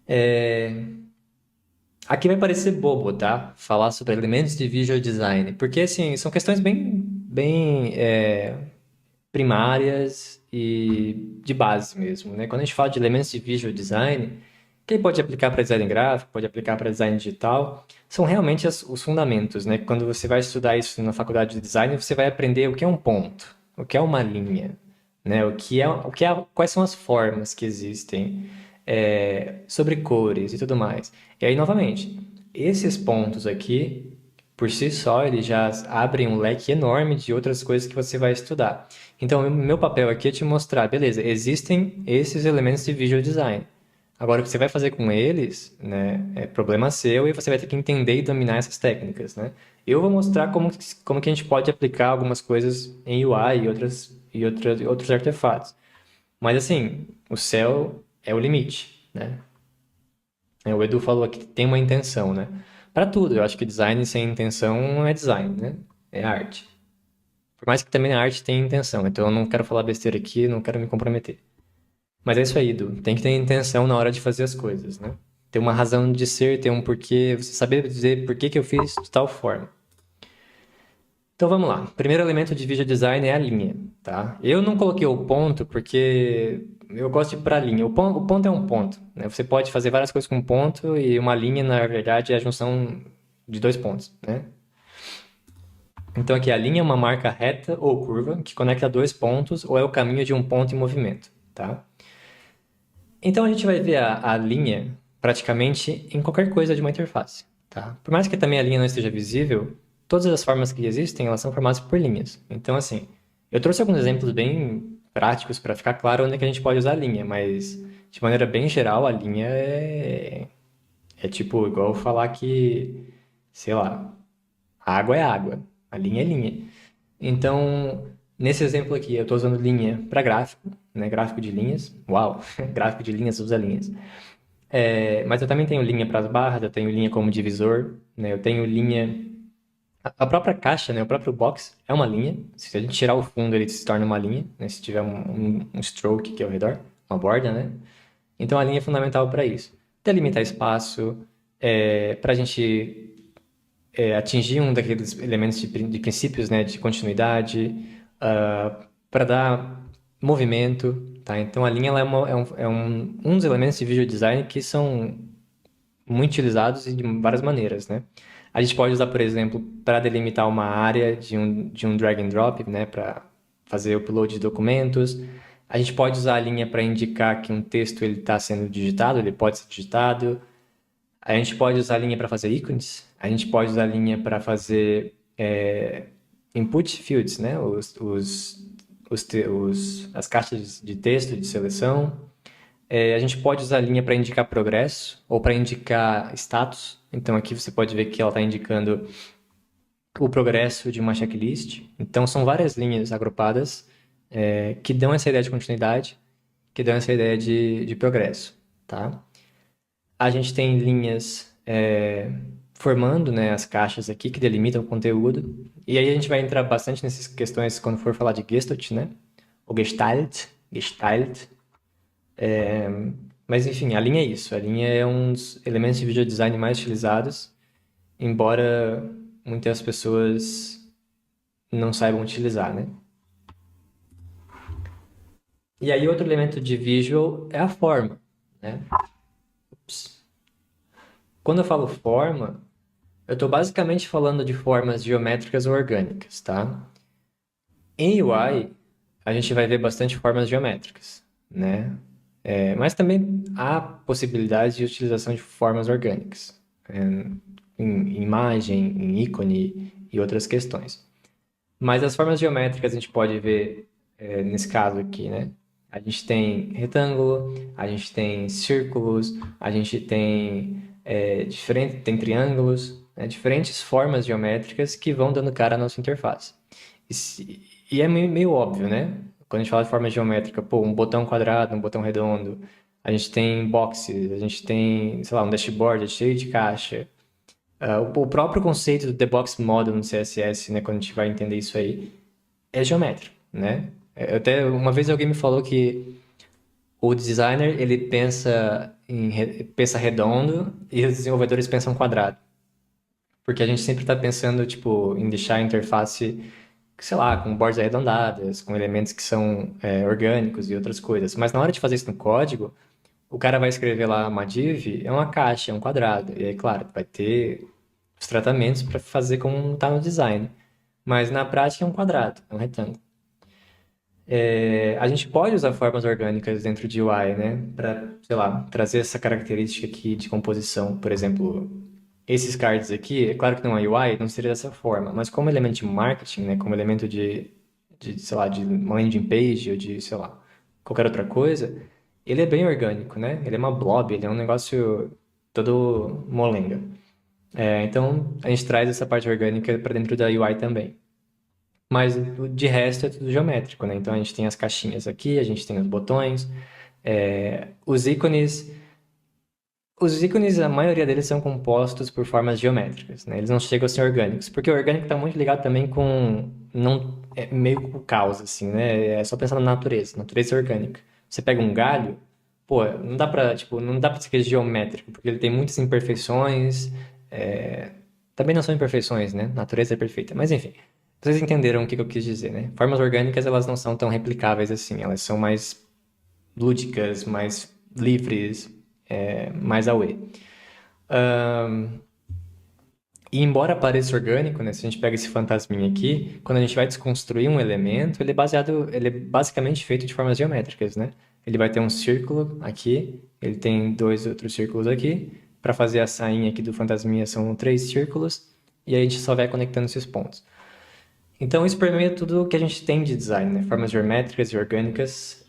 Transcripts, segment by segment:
É, Aqui vai parecer bobo, tá? Falar sobre elementos de visual design, porque assim, são questões bem primárias e de base mesmo, né? Quando a gente fala de elementos de visual design, que pode aplicar para design gráfico, pode aplicar para design digital, são realmente os fundamentos, né? Quando você vai estudar isso na faculdade de design, você vai aprender o que é um ponto, o que é uma linha, né? Quais são as formas que existem, sobre cores e tudo mais. E aí, novamente, esses pontos aqui, por si só, eles já abrem um leque enorme de outras coisas que você vai estudar. Então, o meu papel aqui é te mostrar, beleza, existem esses elementos de visual design. Agora, o que você vai fazer com eles, né, é problema seu e você vai ter que entender e dominar essas técnicas, né? Eu vou mostrar como que a gente pode aplicar algumas coisas em UI outros artefatos. Mas, assim, o céu é o limite, né? O Edu falou que tem uma intenção, né? Para tudo, eu acho que design sem intenção não é design, né? É arte. Por mais que também a arte tenha intenção, então eu não quero falar besteira aqui, não quero me comprometer. Mas é isso aí, Edu. Tem que ter intenção na hora de fazer as coisas, né? Ter uma razão de ser, ter um porquê, você saber dizer por que que eu fiz de tal forma. Então vamos lá. O primeiro elemento de visual design é a linha, tá? Eu não coloquei o ponto porque eu gosto de ir para a linha. O ponto é um ponto, né? Você pode fazer várias coisas com um ponto e uma linha, na verdade, é a junção de dois pontos, né? Então aqui a linha é uma marca reta ou curva que conecta dois pontos ou é o caminho de um ponto em movimento, tá? Então a gente vai ver a linha praticamente em qualquer coisa de uma interface, tá? Por mais que também a linha não esteja visível, todas as formas que existem, elas são formadas por linhas. Então, assim, eu trouxe alguns exemplos bem práticos para ficar claro onde é que a gente pode usar a linha, mas de maneira bem geral, a linha é tipo igual falar que, sei lá, água é água, a linha é linha. Então, nesse exemplo aqui, eu estou usando linha para gráfico, né? Gráfico de linhas. Uau, gráfico de linhas usa linhas. Mas eu também tenho linha para as barras, eu tenho linha como divisor, né? Eu tenho linha. A própria caixa, né? O próprio box é uma linha. Se a gente tirar o fundo, ele se torna uma linha, né? Se tiver um stroke aqui ao redor, uma borda, né? Então a linha é fundamental para isso. Delimitar espaço, para a gente atingir um daqueles elementos de princípios, né, de continuidade, para dar movimento, tá? Então a linha ela é um dos elementos de visual design que são muito utilizados e de várias maneiras, né? A gente pode usar, por exemplo, para delimitar uma área de um drag and drop, né, para fazer o upload de documentos. A gente pode usar a linha para indicar que um texto ele está sendo digitado, ele pode ser digitado. A gente pode usar a linha para fazer ícones, a gente pode usar a linha para fazer input fields, né? As caixas de texto de seleção. A gente pode usar a linha para indicar progresso ou para indicar status. Então aqui você pode ver que ela está indicando o progresso de uma checklist. Então são várias linhas agrupadas que dão essa ideia de continuidade, que dão essa ideia de progresso, tá? A gente tem linhas formando, né, as caixas aqui que delimitam o conteúdo. E aí a gente vai entrar bastante nessas questões quando for falar de Gestalt, né? O Gestalt. Mas enfim, a linha é isso. A linha é um dos elementos de video design mais utilizados, embora muitas pessoas não saibam utilizar, né? E aí outro elemento de visual é a forma, né? Quando eu falo forma, eu estou basicamente falando de formas geométricas ou orgânicas, tá? Em UI, a gente vai ver bastante formas geométricas, né? Mas também há possibilidades de utilização de formas orgânicas, em imagem, em ícone e outras questões. Mas as formas geométricas a gente pode ver, nesse caso aqui, né? A gente tem retângulo, a gente tem círculos, a gente tem triângulos, né? Diferentes formas geométricas que vão dando cara à nossa interface. E é meio óbvio, né? Quando a gente fala de forma geométrica, pô, um botão quadrado, um botão redondo, a gente tem boxes, a gente tem, sei lá, um dashboard cheio de caixa. O próprio conceito do The Box Model no CSS, né, quando a gente vai entender isso aí, é geométrico, né? Até uma vez alguém me falou que o designer, ele pensa pensa redondo e os desenvolvedores pensam quadrado. Porque a gente sempre está pensando, tipo, em deixar a interface, sei lá, com bordas arredondadas, com elementos que são orgânicos e outras coisas. Mas na hora de fazer isso no código, o cara vai escrever lá uma div, é uma caixa, é um quadrado. E aí, claro, vai ter os tratamentos para fazer como está no design. Mas na prática é um quadrado, é um retângulo. A gente pode usar formas orgânicas dentro de UI, né? Para, sei lá, trazer essa característica aqui de composição. Por exemplo, esses cards aqui, é claro que não é UI, não seria dessa forma, mas como elemento de marketing, né? Como elemento sei lá, de uma landing page ou de, sei lá, qualquer outra coisa, ele é bem orgânico, né? Ele é uma blob, ele é um negócio todo molenga. Então, a gente traz essa parte orgânica para dentro da UI também. Mas de resto é tudo geométrico, né? Então a gente tem as caixinhas aqui, a gente tem os botões, os ícones. Os ícones, a maioria deles são compostos por formas geométricas, né? Eles não chegam a ser orgânicos, porque o orgânico está muito ligado também com não é meio com o caos, assim, né? É só pensar na natureza. Natureza é orgânica. Você pega um galho, pô, não dá pra, tipo, não dá pra dizer que ele é geométrico, porque ele tem muitas imperfeições. é, Também não são imperfeições, né? Natureza é perfeita. Mas enfim, vocês entenderam o que eu quis dizer, né? Formas orgânicas, elas não são tão replicáveis assim. Elas são mais lúdicas, mais livres, mais away. E embora pareça orgânico, né? Se a gente pega esse fantasminha aqui, quando a gente vai desconstruir um elemento, ele é basicamente feito de formas geométricas, né? Ele vai ter um círculo aqui, ele tem dois outros círculos aqui. Para fazer a sainha aqui do fantasminha são três círculos, e aí a gente só vai conectando esses pontos. Então isso permeia tudo que a gente tem de design, né? Formas geométricas e orgânicas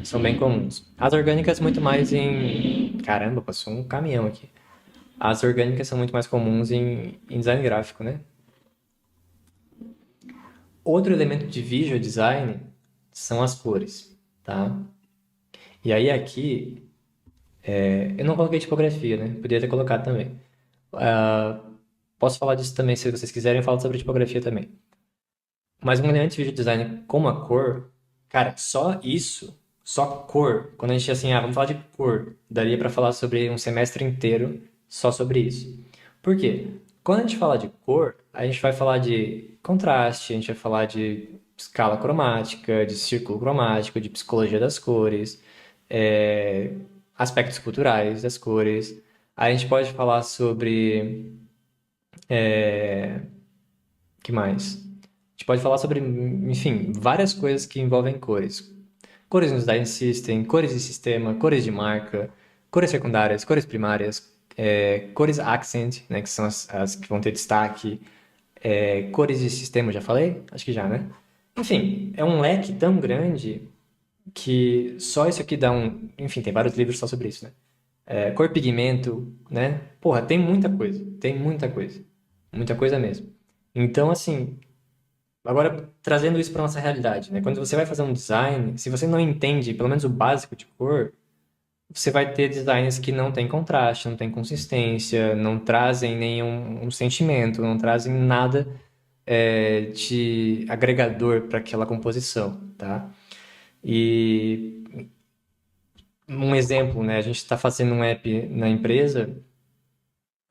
são bem comuns. As orgânicas muito mais em... Caramba, passou um caminhão aqui. As orgânicas são muito mais comuns em design gráfico, né? Outro elemento de visual design são as cores, tá? E aí aqui, eu não coloquei tipografia, né? Podia ter colocado também. Posso falar disso também se vocês quiserem, eu falo sobre tipografia também. Mas um elemento de visual design como a cor, cara, só isso, só cor, quando a gente assim, vamos falar de cor, daria para falar sobre um semestre inteiro só sobre isso. Por quê? Quando a gente fala de cor, a gente vai falar de contraste, a gente vai falar de escala cromática, de círculo cromático, de psicologia das cores, é, aspectos culturais das cores. A gente pode falar sobre, que mais? A gente pode falar sobre, enfim, várias coisas que envolvem cores. Cores no design system, cores de sistema, cores de marca, cores secundárias, cores primárias, cores accent, né, que são as que vão ter destaque, cores de sistema, já falei? Acho que já, né? Enfim, é um leque tão grande que só isso aqui dá um... Enfim, tem vários livros só sobre isso, né? Cor pigmento, né? Porra, tem muita coisa. Muita coisa mesmo. Então, assim, agora, trazendo isso para nossa realidade, né? Quando você vai fazer um design, se você não entende pelo menos o básico de cor, você vai ter designs que não têm contraste, não têm consistência, não trazem nenhum sentimento, não trazem nada de agregador para aquela composição, tá? E um exemplo, né? A gente está fazendo um app na empresa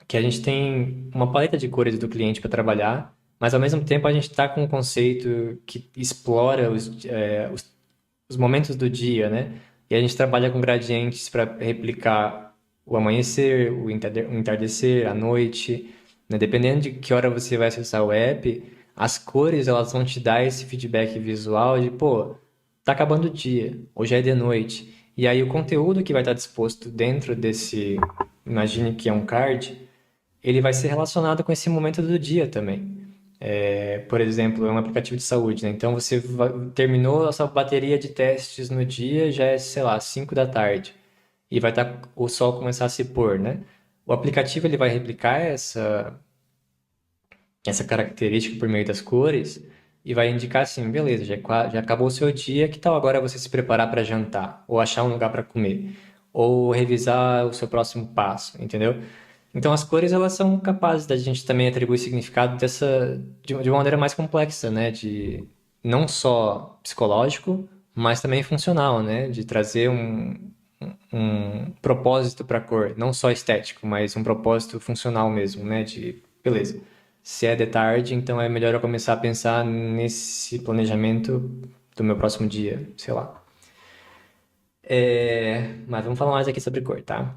que a gente tem uma paleta de cores do cliente para trabalhar, mas ao mesmo tempo a gente está com um conceito que explora os momentos do dia, né? E a gente trabalha com gradientes para replicar o amanhecer, o entardecer, a noite, né? Dependendo de que hora você vai acessar o app, as cores elas vão te dar esse feedback visual de, pô, tá acabando o dia, hoje é de noite. E aí o conteúdo que vai estar disposto dentro desse, imagine que é um card, ele vai ser relacionado com esse momento do dia também. Por exemplo, é um aplicativo de saúde, né? Então você terminou a sua bateria de testes no dia, já é, sei lá, 5 da tarde. E vai estar o sol começar a se pôr, né? O aplicativo ele vai replicar essa característica por meio das cores e vai indicar assim, beleza, já acabou o seu dia, que tal agora você se preparar para jantar? Ou achar um lugar para comer? Ou revisar o seu próximo passo, entendeu? Então as cores elas são capazes da gente também atribuir significado de uma maneira mais complexa, né? De não só psicológico, mas também funcional, né? De trazer um propósito para a cor, não só estético, mas um propósito funcional mesmo, né? De, beleza, se é de tarde, então é melhor eu começar a pensar nesse planejamento do meu próximo dia, sei lá. Mas vamos falar mais aqui sobre cor, tá?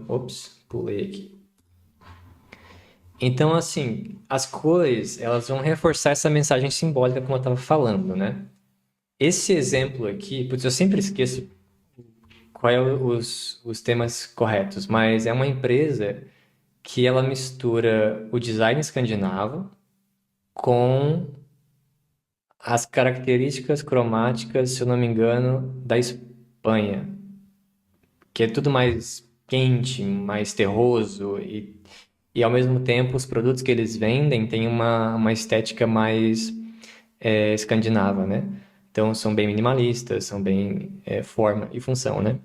Ops, pulei aqui. Então, assim, as cores, elas vão reforçar essa mensagem simbólica como eu estava falando, né? Esse exemplo aqui, putz, eu sempre esqueço qual é os temas corretos, mas é uma empresa que ela mistura o design escandinavo com as características cromáticas, se eu não me engano, da Espanha, que é tudo mais quente, mais terroso e ao mesmo tempo os produtos que eles vendem têm uma estética mais escandinava, né? Então são bem minimalistas, são bem forma e função, né?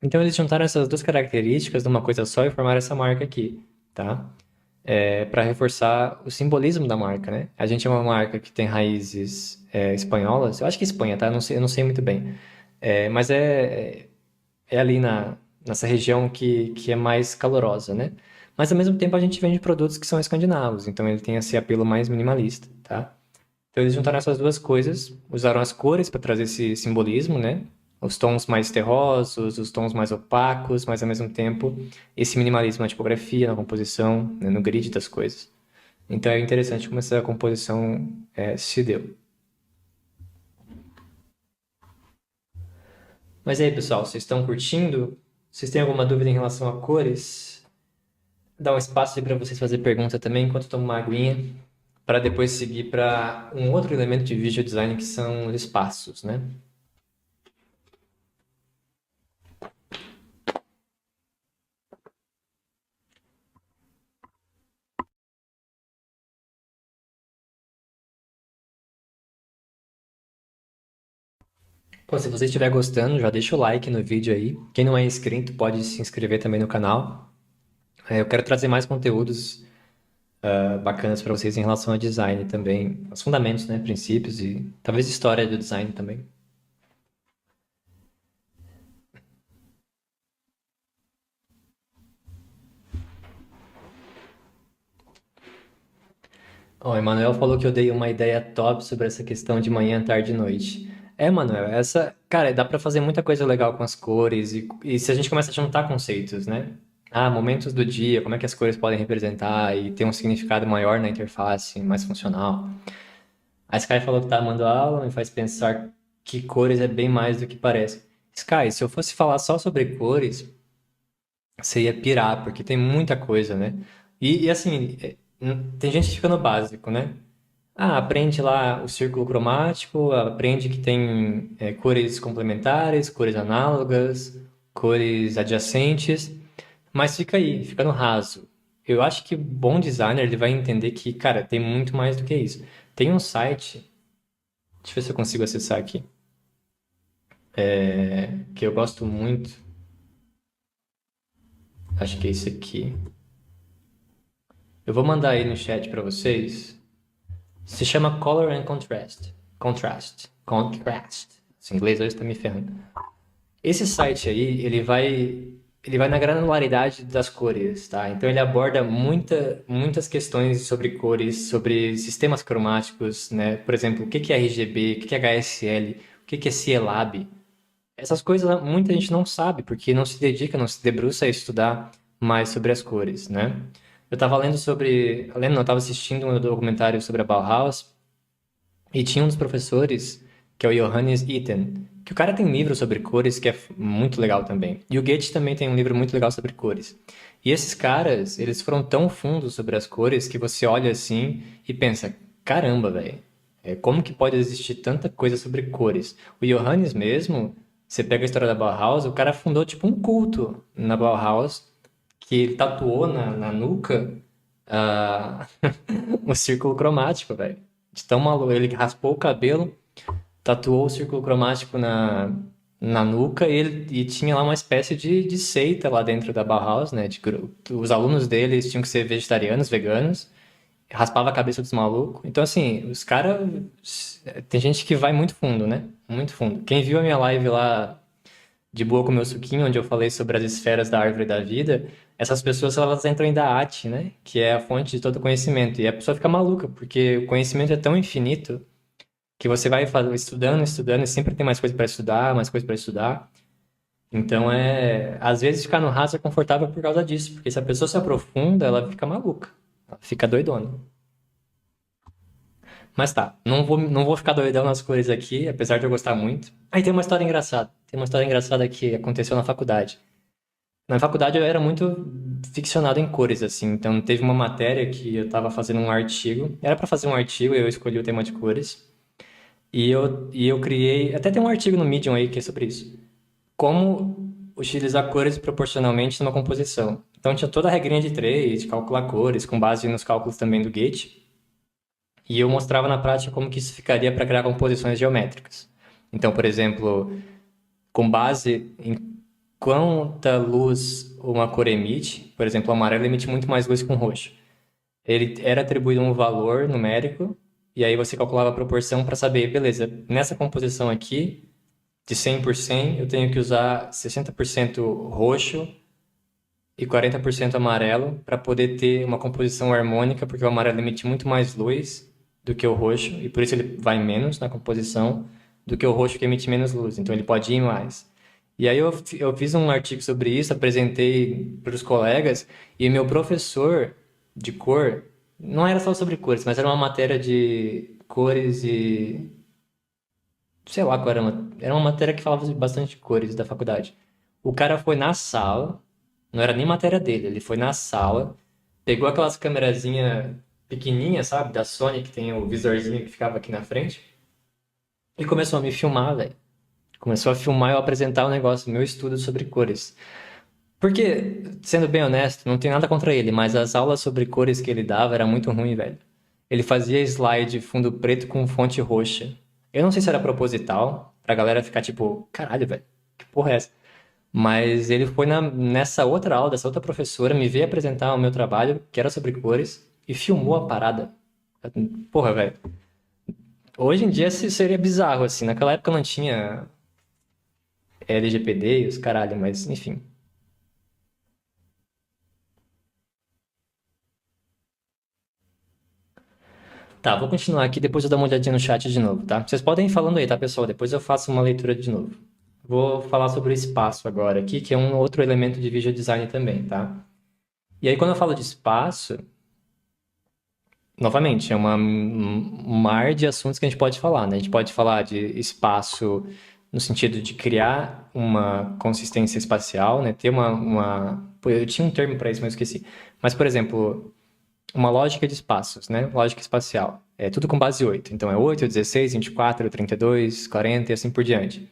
Então eles juntaram essas duas características numa coisa só e formaram essa marca aqui, tá? Para reforçar o simbolismo da marca, né? A gente é uma marca que tem raízes espanholas, eu acho que Espanha, tá? Eu não sei muito bem. Mas é ali nessa região que é mais calorosa, né? Mas ao mesmo tempo a gente vende produtos que são escandinavos, então ele tem esse apelo mais minimalista, tá? Então eles juntaram essas duas coisas, usaram as cores para trazer esse simbolismo, né? Os tons mais terrosos, os tons mais opacos, mas ao mesmo tempo esse minimalismo na tipografia, na composição, né? No grid das coisas. Então é interessante como essa composição se deu. Mas e aí, pessoal, vocês estão curtindo? Vocês têm alguma dúvida em relação a cores? Dá um espaço aí para vocês fazer pergunta também enquanto eu tomo uma aguinha, para depois seguir para um outro elemento de visual design que são os espaços, né? Pô, se você estiver gostando, já deixa o like no vídeo aí. Quem não é inscrito pode se inscrever também no canal. Eu quero trazer mais conteúdos bacanas para vocês em relação a design também, os fundamentos, né, princípios e talvez história do design também. Ó, o Emanuel falou que eu dei uma ideia top sobre essa questão de manhã, tarde e noite. Emanuel, cara, dá pra fazer muita coisa legal com as cores e se a gente começa a juntar conceitos, né? Ah, momentos do dia, como é que as cores podem representar e ter um significado maior na interface, mais funcional. A Sky falou que tá amando a aula, me faz pensar que cores é bem mais do que parece. Sky, se eu fosse falar só sobre cores, você ia pirar, porque tem muita coisa, né? E assim, tem gente que fica no básico, né? Ah, aprende lá o círculo cromático, aprende que tem cores complementares, cores análogas, cores adjacentes, mas fica aí, fica no raso. Eu acho que o bom designer ele vai entender que, cara, tem muito mais do que isso. Tem um site, deixa eu ver se eu consigo acessar aqui, que eu gosto muito, acho que é esse aqui. Eu vou mandar aí no chat para vocês. Se chama Color and Contrast. Contrast. Contrast. Esse inglês hoje está me ferrando. Esse site aí, ele vai na granularidade das cores, tá? Então ele aborda muitas questões sobre cores, sobre sistemas cromáticos, né? Por exemplo, o que que é RGB, o que que é HSL, o que que é CIELAB. Essas coisas muita gente não sabe, porque não se dedica, não se debruça a estudar mais sobre as cores, né? Eu estava lendo, não, eu tava assistindo um documentário sobre a Bauhaus, e tinha um dos professores, que é o Johannes Itten, que o cara tem um livro sobre cores que é muito legal também. E o Goethe também tem um livro muito legal sobre cores. E esses caras, eles foram tão fundos sobre as cores que você olha assim e pensa, caramba, velho, como que pode existir tanta coisa sobre cores? O Johannes mesmo, você pega a história da Bauhaus, o cara fundou tipo um culto na Bauhaus, que ele tatuou na nuca ah, o círculo cromático, velho. De tão maluco. Ele raspou o cabelo, tatuou o círculo cromático na nuca e tinha lá uma espécie de seita lá dentro da Bauhaus, né? Os alunos deles tinham que ser vegetarianos, veganos, raspava a cabeça dos malucos. Então, assim, os caras. Tem gente que vai muito fundo, né? muito fundo. Quem viu a minha live lá de boa com o meu suquinho, onde eu falei sobre as esferas da árvore da vida, essas pessoas elas entram em Da'at, né? Que é a fonte de todo conhecimento. E a pessoa fica maluca, porque o conhecimento é tão infinito que você vai estudando, estudando, e sempre tem mais coisa para estudar, mais coisa para estudar. Então às vezes ficar no raso é confortável por causa disso, porque se a pessoa se aprofunda, ela fica maluca, ela fica doidona. Mas tá, não vou ficar doidão nas cores aqui, apesar de eu gostar muito. Aí tem uma história engraçada. Tem uma história engraçada que aconteceu na faculdade. Na faculdade eu era muito ficcionado em cores, assim. Então teve uma matéria que eu tava fazendo um artigo. Era para fazer um artigo, eu escolhi o tema de cores. E eu criei. Até tem um artigo no Medium aí que é sobre isso. Como utilizar cores proporcionalmente numa composição. Então tinha toda a regrinha de três, de calcular cores, com base nos cálculos também do Gate. E eu mostrava na prática como que isso ficaria para criar composições geométricas. Então, por exemplo, com base em quanta luz uma cor emite, por exemplo, o amarelo emite muito mais luz que um roxo. Ele era atribuído um valor numérico, e aí você calculava a proporção para saber, beleza, nessa composição aqui, de 100 por 100, eu tenho que usar 60% roxo e 40% amarelo para poder ter uma composição harmônica, porque o amarelo emite muito mais luz do que o roxo, e por isso ele vai menos na composição do que o roxo que emite menos luz, então ele pode ir mais. E aí eu fiz um artigo sobre isso, apresentei para os colegas, e meu professor de cor, não era só sobre cores, mas era uma matéria de cores e sei lá qual era uma matéria que falava bastante de cores da faculdade. O cara foi na sala, não era nem matéria dele, ele foi na sala, pegou aquelas câmerazinha pequenininha, sabe, da Sony que tem o visorzinho que ficava aqui na frente, e começou a me filmar, velho. Começou a filmar e eu apresentar o negócio, meu estudo sobre cores. Porque, sendo bem honesto, não tem nada contra ele, mas as aulas sobre cores que ele dava era muito ruim, velho. Ele fazia slide fundo preto com fonte roxa. Eu não sei se era proposital, pra galera ficar tipo, caralho, velho, que porra é essa? Mas ele foi nessa outra aula, dessa outra professora, me veio apresentar o meu trabalho, que era sobre cores, e filmou a parada. Porra, velho. Hoje em dia isso seria bizarro, assim. Naquela época não tinha LGPD e os caralho, mas enfim. Tá, vou continuar aqui, depois eu dou uma olhadinha no chat de novo, tá? Vocês podem ir falando aí, tá, pessoal? Depois eu faço uma leitura de novo. Vou falar sobre o espaço agora aqui, que é um outro elemento de visual design também, tá? E aí, quando eu falo de espaço, novamente, é um mar de assuntos que a gente pode falar, né? A gente pode falar de espaço no sentido de criar uma consistência espacial, né? Ter Pô, eu tinha um termo para isso, mas eu esqueci. Mas, por exemplo, uma lógica de espaços, né? Lógica espacial. É tudo com base 8. Então é 8, 16, 24, 32, 40 e assim por diante.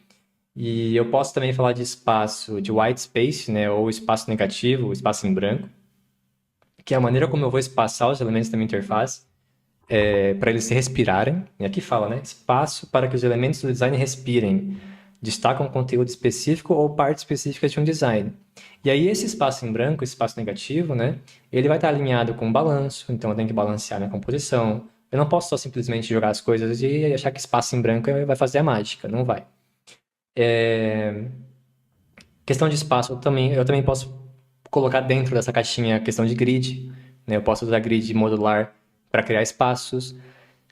E eu posso também falar de espaço de white space, né? Ou espaço negativo, espaço em branco, que é a maneira como eu vou espaçar os elementos da minha interface para eles se respirarem. E aqui fala, né? Espaço para que os elementos do design respirem. Destacam um conteúdo específico ou partes específicas de um design. E aí esse espaço em branco, esse espaço negativo, né? Ele vai estar alinhado com o balanço, então eu tenho que balancear minha composição. Eu não posso só simplesmente jogar as coisas e achar que espaço em branco vai fazer a mágica, não vai. Questão de espaço, eu também posso colocar dentro dessa caixinha a questão de grid, né? Eu posso usar grid modular para criar espaços,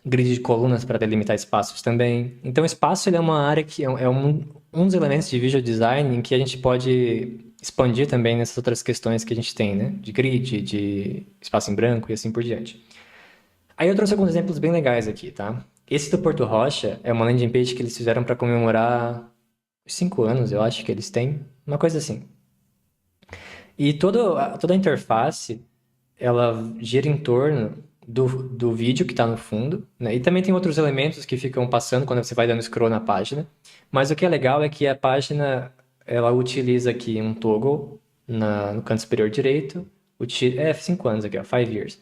grid de colunas para delimitar espaços também. Então, espaço ele é uma área que um dos elementos de visual design em que a gente pode expandir também nessas outras questões que a gente tem, né? De grid, de espaço em branco e assim por diante. Aí eu trouxe alguns exemplos bem legais aqui, tá? Esse do Porto Rocha é uma landing page que eles fizeram para comemorar os 5 anos, eu acho que eles têm, uma coisa assim. E toda a interface, ela gira em torno do vídeo que está no fundo, né? E também tem outros elementos que ficam passando quando você vai dando scroll na página. Mas o que é legal é que a página, ela utiliza aqui um toggle no canto superior direito. 5 anos aqui, ó, 5 years.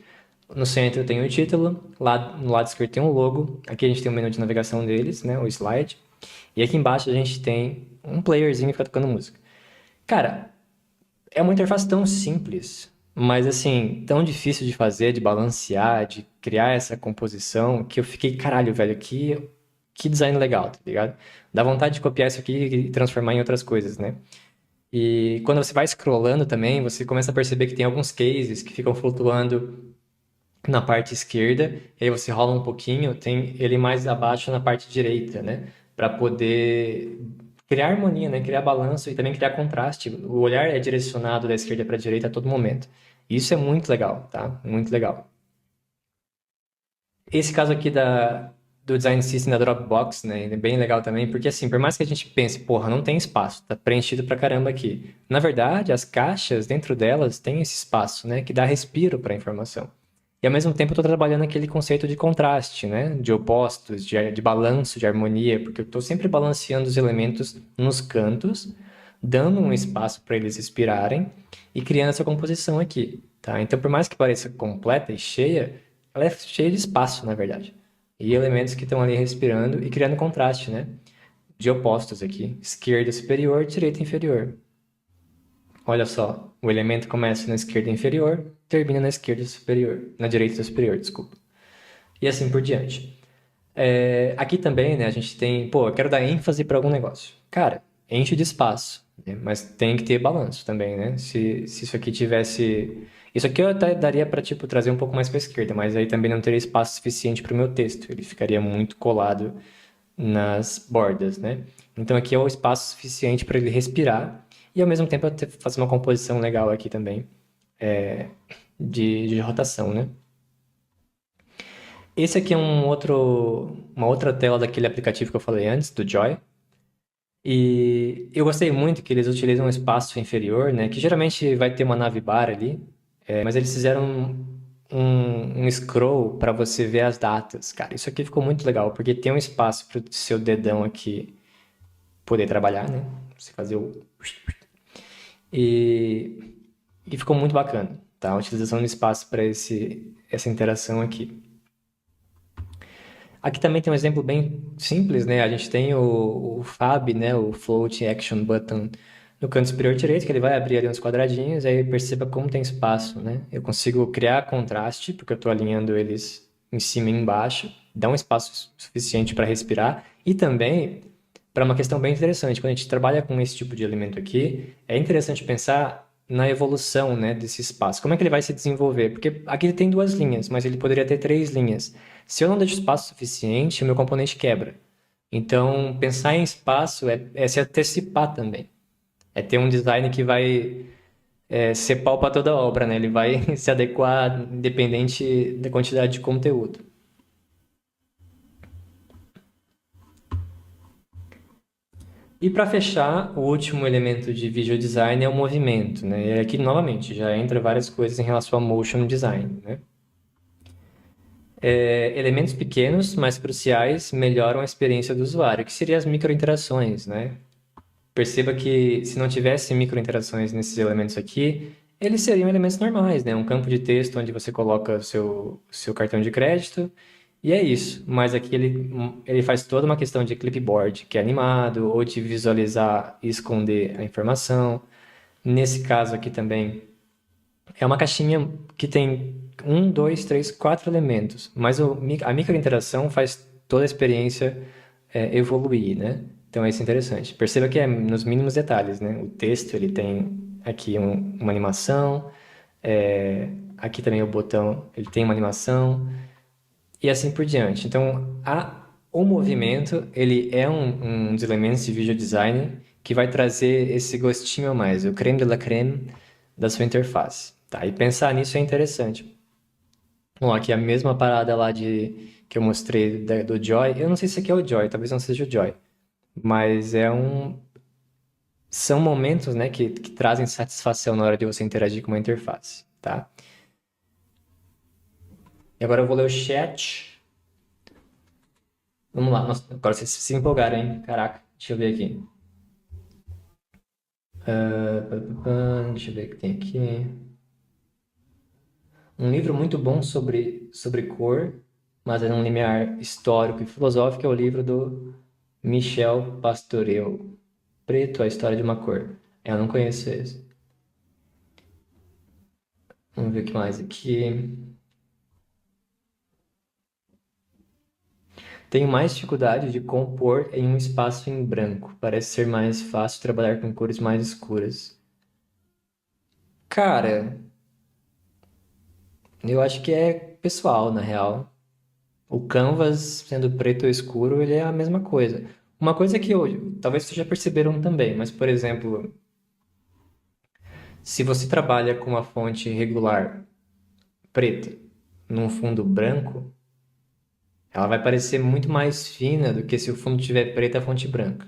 No centro tem o título, lá no lado esquerdo tem um logo. Aqui a gente tem o menu de navegação deles, né? O slide. E aqui embaixo a gente tem um playerzinho que fica tocando música. Cara, é uma interface tão simples, mas assim, tão difícil de fazer, de balancear, de criar essa composição, que eu fiquei, caralho, velho, que design legal, tá ligado? Dá vontade de copiar isso aqui e transformar em outras coisas, né? E quando você vai scrollando também, você começa a perceber que tem alguns cases que ficam flutuando na parte esquerda, e aí você rola um pouquinho, tem ele mais abaixo na parte direita, né? Para poder criar harmonia, né? Criar balanço e também criar contraste. O olhar é direcionado da esquerda para a direita a todo momento. Isso é muito legal, tá? Muito legal. Esse caso aqui do Design System da Dropbox, né? Ele é bem legal também, porque assim, por mais que a gente pense, porra, não tem espaço, tá preenchido pra caramba aqui. Na verdade, as caixas dentro delas têm esse espaço, né? Que dá respiro para a informação. E ao mesmo tempo eu estou trabalhando aquele conceito de contraste, né? De opostos, de balanço, de harmonia, porque eu estou sempre balanceando os elementos nos cantos, dando um espaço para eles respirarem e criando essa composição aqui, tá? Então, por mais que pareça completa e cheia, ela é cheia de espaço, na verdade. E elementos que estão ali respirando e criando contraste, né? De opostos aqui. Esquerda superior, direita inferior. Olha só, o elemento começa na esquerda inferior, termina na esquerda superior, na direita superior, desculpa. E assim por diante. Aqui também, né, a gente tem, pô, eu quero dar ênfase para algum negócio. Cara, enche de espaço, né? Mas tem que ter balanço também, né? Se isso aqui tivesse. Isso aqui eu até daria para, tipo, trazer um pouco mais para a esquerda, mas aí também não teria espaço suficiente para o meu texto. Ele ficaria muito colado nas bordas, né? Então aqui é o espaço suficiente para ele respirar e ao mesmo tempo eu fazer uma composição legal aqui também de rotação, né? Esse aqui é uma outra tela daquele aplicativo que eu falei antes, do Joy. E eu gostei muito que eles utilizam um espaço inferior, né? Que geralmente vai ter uma navbar ali, mas eles fizeram um scroll para você ver as datas. Cara, isso aqui ficou muito legal, porque tem um espaço para o seu dedão aqui poder trabalhar, né? Você fazer o... E, e ficou muito bacana, tá? A utilização do espaço para essa interação aqui. Aqui também tem um exemplo bem simples, né? A gente tem o FAB, né? O Float Action Button no canto superior direito, que ele vai abrir ali uns quadradinhos, aí perceba como tem espaço, né? Eu consigo criar contraste, porque eu estou alinhando eles em cima e embaixo, dá um espaço suficiente para respirar, e também para uma questão bem interessante, quando a gente trabalha com esse tipo de elemento aqui, é interessante pensar na evolução, né, desse espaço. Como é que ele vai se desenvolver? Porque aqui ele tem duas linhas, mas ele poderia ter três linhas. Se eu não deixo espaço suficiente, o meu componente quebra. Então, pensar em espaço é se antecipar também. É ter um design que vai ser pau para toda obra, né? Ele vai se adequar independente da quantidade de conteúdo. E para fechar, o último elemento de visual design é o movimento, né? E aqui, novamente, já entra várias coisas em relação ao motion design, né? Elementos pequenos, mas cruciais, melhoram a experiência do usuário, que seriam as microinterações, né? Perceba que se não tivesse microinterações nesses elementos aqui, eles seriam elementos normais, né? Um campo de texto onde você coloca o seu cartão de crédito e é isso. Mas aqui ele faz toda uma questão de clipboard, que é animado, ou de visualizar e esconder a informação. Nesse caso aqui também, é uma caixinha que tem um, dois, três, quatro elementos, mas a microinteração faz toda a experiência evoluir, né? Então isso é interessante. Perceba que é nos mínimos detalhes, né? O texto ele tem aqui uma animação, aqui também o botão ele tem uma animação e assim por diante. Então o movimento ele é um dos elementos de visual design que vai trazer esse gostinho a mais, o creme de la creme da sua interface. Tá? E pensar nisso é interessante. Bom, aqui a mesma parada lá que eu mostrei do Joy. Eu não sei se aqui é o Joy, talvez não seja o Joy. Mas são momentos, né, que trazem satisfação na hora de você interagir com uma interface, tá? E agora eu vou ler o chat. Vamos lá. Nossa, agora vocês se empolgaram, hein? Caraca, deixa eu ver aqui. Deixa eu ver o que tem aqui. Um livro muito bom sobre cor, mas é um limiar histórico e filosófico, é o livro do Michel Pastoreu. Preto, a história de uma cor. Eu não conheço esse. Vamos ver o que mais aqui. Tenho mais dificuldade de compor em um espaço em branco. Parece ser mais fácil trabalhar com cores mais escuras. Cara, eu acho que é pessoal, na real. O canvas, sendo preto ou escuro, ele é a mesma coisa. Uma coisa que eu, talvez vocês já perceberam também, mas, por exemplo, se você trabalha com uma fonte regular preta num fundo branco, ela vai parecer muito mais fina do que se o fundo tiver preto e a fonte branca.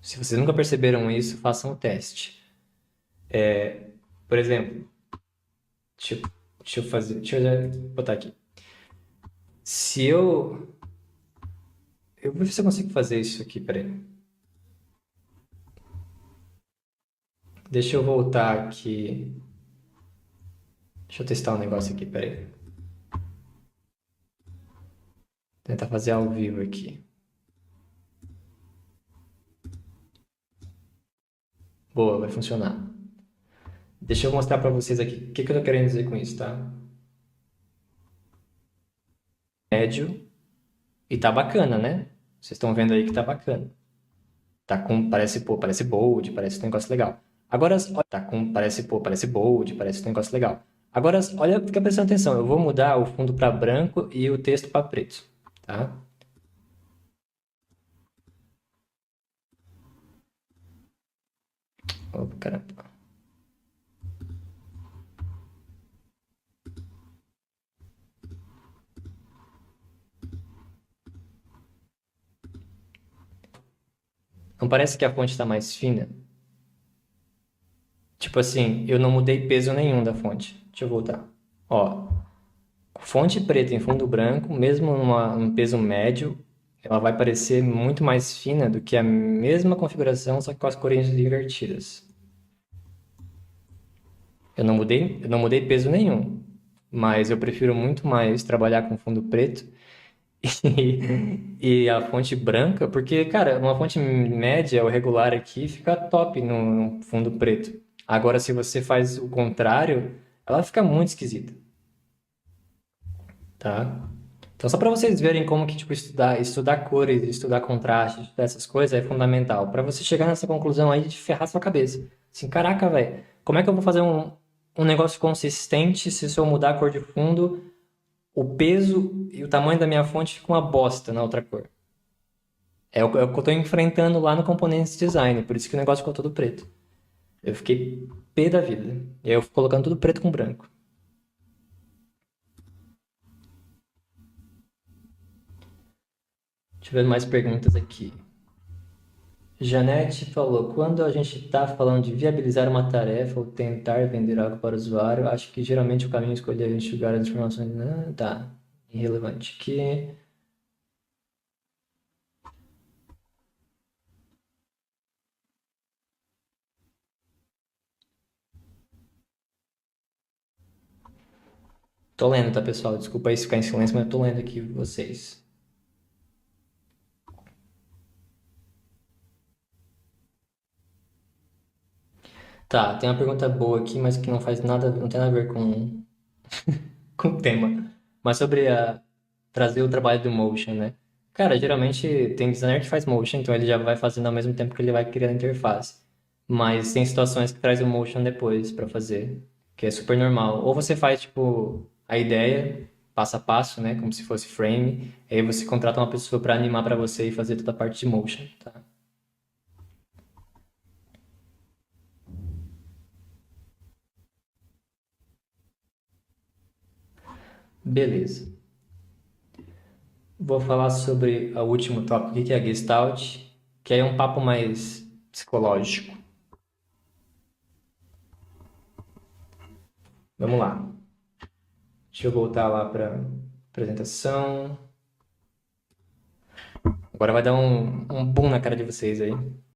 Se vocês nunca perceberam isso, façam o teste. Por exemplo, deixa, eu- deixa eu fazer, deixa eu botar aqui. Se eu vou ver se eu consigo fazer isso aqui, peraí. Deixa eu voltar aqui. Deixa eu testar um negócio aqui, peraí. Tentar fazer ao vivo aqui. Boa, vai funcionar. Deixa eu mostrar pra vocês aqui o que que eu tô querendo dizer com isso, tá? Médio e tá bacana, né? Vocês estão vendo aí que tá bacana. Tá com, parece, pô, parece bold, parece um negócio legal. Agora, tá com, parece, pô, parece bold, parece um negócio legal. Agora, olha, fica prestando atenção. Eu vou mudar o fundo para branco e o texto para preto, tá? Oh, caramba. Não parece que a fonte está mais fina? Tipo assim, eu não mudei peso nenhum da fonte. Deixa eu voltar. Ó, fonte preta em fundo branco, mesmo num peso médio, ela vai parecer muito mais fina do que a mesma configuração, só que com as cores invertidas. Eu não mudei peso nenhum, mas eu prefiro muito mais trabalhar com fundo preto e a fonte branca, porque, cara, uma fonte média ou regular aqui fica top no fundo preto. Agora, se você faz o contrário, ela fica muito esquisita, tá? Então, só para vocês verem como que, tipo, estudar cores, estudar contraste, estudar essas coisas é fundamental. Para você chegar nessa conclusão aí de ferrar sua cabeça. Assim, caraca, velho, como é que eu vou fazer um negócio consistente se eu mudar a cor de fundo, o peso e o tamanho da minha fonte fica uma bosta na outra cor? É o que eu tô enfrentando lá no Components Design, por isso que o negócio ficou todo preto. Eu fiquei pé da vida. E aí eu fui colocando tudo preto com branco. Deixa eu ver mais perguntas aqui. Janete falou: quando a gente está falando de viabilizar uma tarefa ou tentar vender algo para o usuário, acho que geralmente o caminho escolhido é enxugar as informações. Ah, tá, irrelevante. Que tô lendo, tá, pessoal? Desculpa aí se ficar em silêncio, mas eu tô lendo aqui vocês. Tá, tem uma pergunta boa aqui, mas que não faz nada, não tem nada a ver com o tema. Mas sobre trazer o trabalho do motion, né? Cara, geralmente tem designer que faz motion, então ele já vai fazendo ao mesmo tempo que ele vai criando a interface. Mas tem situações que traz o motion depois pra fazer, que é super normal. Ou você faz, tipo, a ideia, passo a passo, né? Como se fosse frame. Aí você contrata uma pessoa pra animar pra você e fazer toda a parte de motion, tá? Beleza. Vou falar sobre o último tópico aqui, que é a Gestalt, que aí é um papo mais psicológico. Vamos lá. Deixa eu voltar lá para apresentação. Agora vai dar um boom na cara de vocês aí.